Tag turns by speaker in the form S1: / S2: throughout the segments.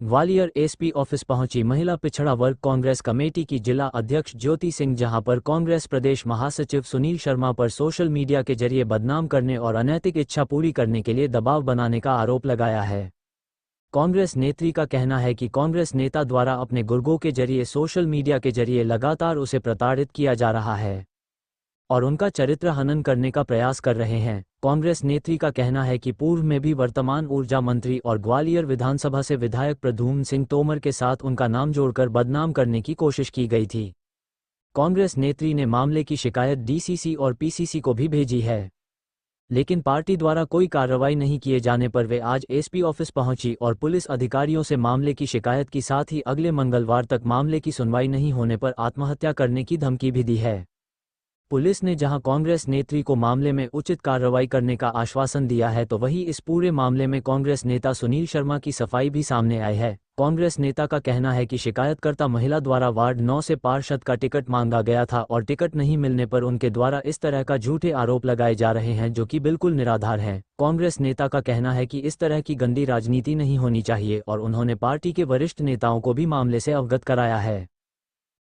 S1: Gwalior SP office पहुंची महिला पिछड़ा वर्ग कांग्रेस कमेटी की जिला अध्यक्ष ज्योति सिंह, जहां पर कांग्रेस प्रदेश महासचिव सुनील शर्मा पर सोशल मीडिया के जरिए बदनाम करने और अनैतिक इच्छा पूरी करने के लिए दबाव बनाने का आरोप लगाया है। कांग्रेस नेत्री का कहना है कि कांग्रेस नेता द्वारा अपने गुर्गों के जरिए सोशल मीडिया के जरिए लगातार उसे प्रताड़ित किया जा रहा है और उनका चरित्र हनन करने का प्रयास कर रहे हैं। कांग्रेस नेत्री का कहना है कि पूर्व में भी वर्तमान ऊर्जा मंत्री और ग्वालियर विधानसभा से विधायक प्रद्युम्न सिंह तोमर के साथ उनका नाम जोड़कर बदनाम करने की कोशिश की गई थी। कांग्रेस नेत्री ने मामले की शिकायत डीसीसी और पीसीसी को भी भेजी है, लेकिन पार्टी द्वारा कोई कार्रवाई नहीं किए जाने पर वे आज एसपी ऑफिस पहुंची और पुलिस अधिकारियों से मामले की शिकायत की, साथ ही अगले मंगलवार तक मामले की सुनवाई नहीं होने पर आत्महत्या करने की धमकी भी दी है। पुलिस ने जहां कांग्रेस नेत्री को मामले में उचित कार्रवाई करने का आश्वासन दिया है, तो वहीं इस पूरे मामले में कांग्रेस नेता सुनील शर्मा की सफाई भी सामने आई है। कांग्रेस नेता का कहना है कि शिकायतकर्ता महिला द्वारा वार्ड 9 से पार्षद का टिकट मांगा गया था और टिकट नहीं मिलने पर उनके द्वारा इस तरह का झूठे आरोप लगाए जा रहे हैं, जो कि बिल्कुल निराधार हैं। कांग्रेस नेता का कहना है कि इस तरह की गंदी राजनीति नहीं होनी चाहिए और उन्होंने पार्टी के वरिष्ठ नेताओं को भी मामले से अवगत कराया है,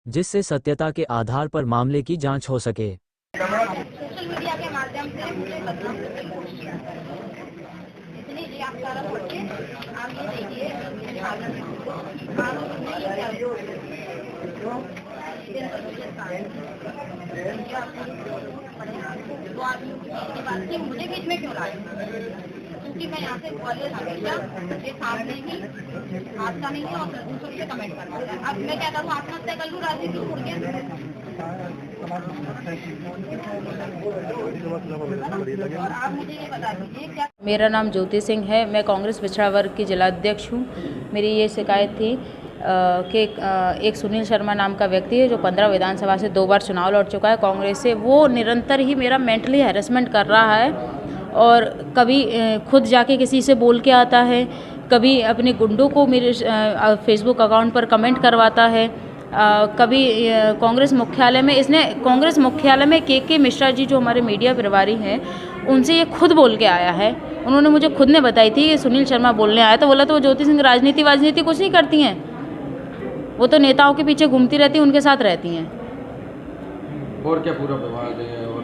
S1: जिससे सत्यता के आधार पर मामले की जांच हो सके।
S2: सोशल मीडिया के माध्यम से मुझे बदनाम करने की कोशिश करता है, इसलिए आप सारा पढ़ के आप ये देखिए मुझे बीच में क्यों लाए, क्योंकि मैं यहाँ से ग्वालियर हमेशा ये सामने ही आपका नहीं है और दूसरों से कमेंट करना है। अब मैं क्या करूँ, आत्महत्या कर लूँ राजनीति छोड़ के? और आप मुझे ये बता दीजिए क्या।
S3: मेरा नाम ज्योति सिंह है, मैं कांग्रेस पिछड़ा वर्ग की जिला अध्यक्ष हूँ। मेरी ये शिकायत थी कि एक सुनील शर्मा नाम का व्यक्ति है जो 15 विधानसभा से 2 बार चुनाव लड़ चुका है कांग्रेस से। वो निरंतर ही मेरा मेंटली हैरेसमेंट कर रहा है और कभी खुद जाके किसी से बोल के आता है, कभी अपने गुंडों को मेरे फेसबुक अकाउंट पर कमेंट करवाता है। कभी कांग्रेस मुख्यालय में कांग्रेस मुख्यालय में के मिश्रा जी जो हमारे मीडिया प्रभारी हैं, उनसे ये खुद बोल के आया है। उन्होंने मुझे खुद ने बताई थी कि सुनील शर्मा बोलने आया, तो बोला तो वो ज्योति सिंह राजनीति कुछ नहीं करती हैं, वो तो नेताओं के पीछे घूमती रहती हैं, उनके साथ रहती हैं।
S4: और क्या पूरा विवाद है और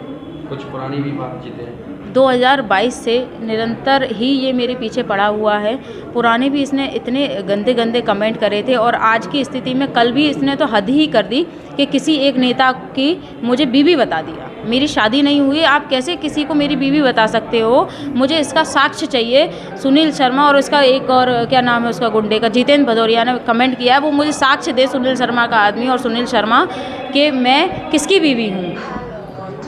S4: कुछ पुरानी भी बातचीतें
S3: 2022 से निरंतर ही ये मेरे पीछे पड़ा हुआ है। पुराने भी इसने इतने गंदे गंदे कमेंट करे थे और आज की स्थिति में कल भी इसने तो हद ही कर दी कि किसी एक नेता की मुझे बीवी बता दिया। मेरी शादी नहीं हुई, आप कैसे किसी को मेरी बीवी बता सकते हो? मुझे इसका साक्ष्य चाहिए। सुनील शर्मा और इसका एक और क्या नाम है उसका गुंडे का, जितेंद्र भदौरिया ने कमेंट किया है, वो मुझे साक्ष्य दे सुनील शर्मा का आदमी और सुनील शर्मा कि मैं किसकी बीवी हूँ।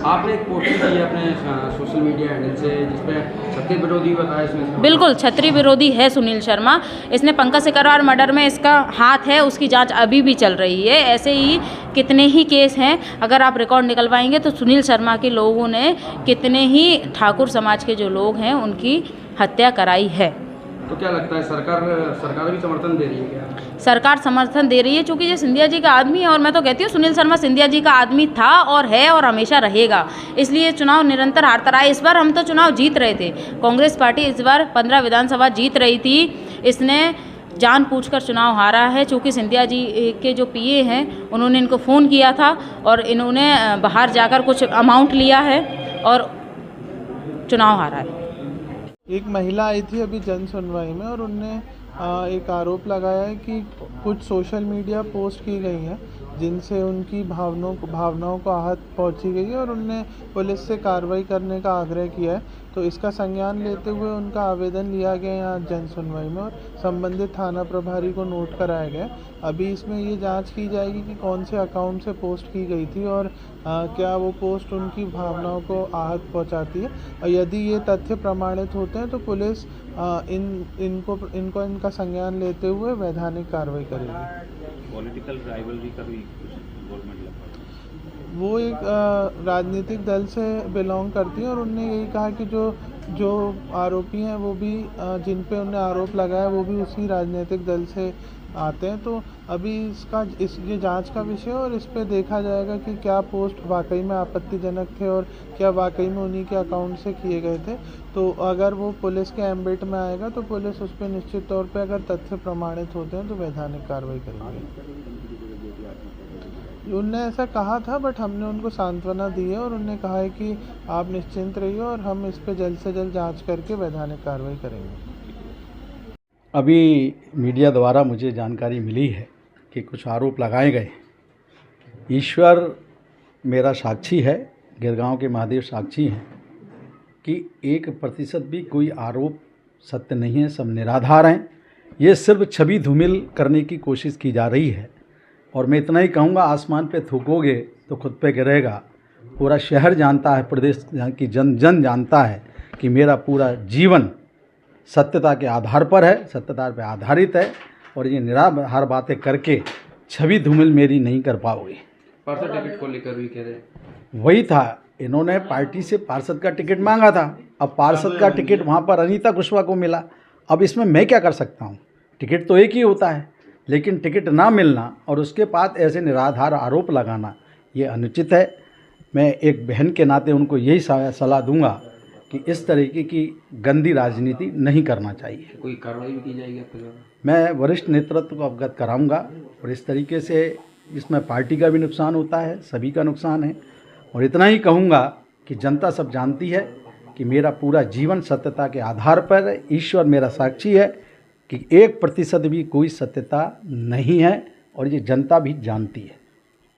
S4: आपने एक पोस्ट की है अपने सोशल मीडिया हैंडल से जिसपे क्षत्रिय विरोधी बताया इसमें?
S3: बिल्कुल क्षत्रिय विरोधी है सुनील शर्मा। इसने पंकज सिकरवार मर्डर में इसका हाथ है, उसकी जांच अभी भी चल रही है। ऐसे ही कितने ही केस हैं, अगर आप रिकॉर्ड निकलवाएंगे तो सुनील शर्मा के लोगों ने कितने ही ठाकुर समाज के जो लोग हैं उनकी हत्या कराई है।
S4: तो क्या लगता है सरकार भी समर्थन दे रही है क्या?
S3: सरकार समर्थन दे रही है, चूँकि ये सिंधिया जी का आदमी है और मैं तो कहती हूँ सुनील शर्मा सिंधिया जी का आदमी था और है और हमेशा रहेगा, इसलिए चुनाव निरंतर हारता रहा है। इस बार हम तो चुनाव जीत रहे थे, कांग्रेस पार्टी इस बार 15 विधानसभा जीत रही थी। इसने जानबूझकर चुनाव हारा है, चूँकि सिंधिया जी के जो पीए हैं उन्होंने इनको फ़ोन किया था और इन्होंने बाहर जाकर कुछ अमाउंट लिया है और चुनाव हारा है।
S5: एक महिला आई थी अभी जन सुनवाई में और उनने एक आरोप लगाया है कि कुछ सोशल मीडिया पोस्ट की गई हैं जिनसे उनकी भावनाओं को आहत पहुंची गई है और उनने पुलिस से कार्रवाई करने का आग्रह किया है। तो इसका संज्ञान लेते हुए उनका आवेदन लिया गया यहाँ जन सुनवाई में और संबंधित थाना प्रभारी को नोट कराया गया। अभी इसमें ये जांच की जाएगी कि कौन से अकाउंट से पोस्ट की गई थी और क्या वो पोस्ट उनकी भावनाओं को आहत पहुंचाती है, और यदि ये तथ्य प्रमाणित होते हैं तो पुलिस इनका संज्ञान लेते हुए वैधानिक कार्रवाई करेगी।
S6: पॉलिटिकल राइवलरी का भी इन्वॉल्वमेंट लगता है?
S5: वो एक राजनीतिक दल से बिलोंग करती है और उनने यही कहा कि जो आरोपी हैं वो भी जिन पे उन्हें आरोप लगाया वो भी उसी राजनीतिक दल से आते हैं। तो अभी ये जांच का विषय है और इस पे देखा जाएगा कि क्या पोस्ट वाकई में आपत्तिजनक थे और क्या वाकई में उन्हीं के अकाउंट से किए गए थे। तो अगर वो पुलिस के एम्बिट में आएगा तो पुलिस उस पर निश्चित तौर पे अगर तथ्य प्रमाणित होते हैं तो वैधानिक कार्रवाई करेंगे। उनने ऐसा कहा था, बट हमने उनको सांत्वना दी है और उन्होंने कहा है कि आप निश्चिंत रहिए और हम इस पे जल्द से जल्द जांच करके वैधानिक कार्रवाई करेंगे।
S7: अभी मीडिया द्वारा मुझे जानकारी मिली है कि कुछ आरोप लगाए गए। ईश्वर मेरा साक्षी है, गिरगांव के महादेव साक्षी हैं कि 1% भी कोई आरोप सत्य नहीं है, सब निराधार हैं। ये सिर्फ छवि धूमिल करने की कोशिश की जा रही है। और मैं इतना ही कहूँगा, आसमान पे थूकोगे तो खुद पे गिरेगा। पूरा शहर जानता है, प्रदेश की जन जानता है कि मेरा पूरा जीवन सत्यता के आधार पर है, सत्यता पर आधारित है। और ये निराधार बातें करके छवि धूमिल मेरी नहीं कर पाओगे।
S4: पार्षद टिकट को लेकर भी कह रहे
S7: वही था, इन्होंने पार्टी से पार्षद का टिकट मांगा था। अब पार्षद का टिकट वहाँ पर अनीता कुशवाहा को मिला। अब इसमें मैं क्या कर सकता हूँ? टिकट तो एक ही होता है, लेकिन टिकट ना मिलना और उसके बाद ऐसे निराधार आरोप लगाना ये अनुचित है। मैं एक बहन के नाते उनको यही सलाह दूंगा कि इस तरीके की गंदी राजनीति नहीं करना चाहिए।
S4: कोई कार्रवाई भी की जाएगी आपके द्वारा?
S7: मैं वरिष्ठ नेतृत्व को अवगत कराऊंगा और इस तरीके से इसमें पार्टी का भी नुकसान होता है, सभी का नुकसान है। और इतना ही कहूँगा कि जनता सब जानती है कि मेरा पूरा जीवन सत्यता के आधार पर है। ईश्वर मेरा साक्षी है कि 1% भी कोई सत्यता नहीं है और ये जनता भी जानती है।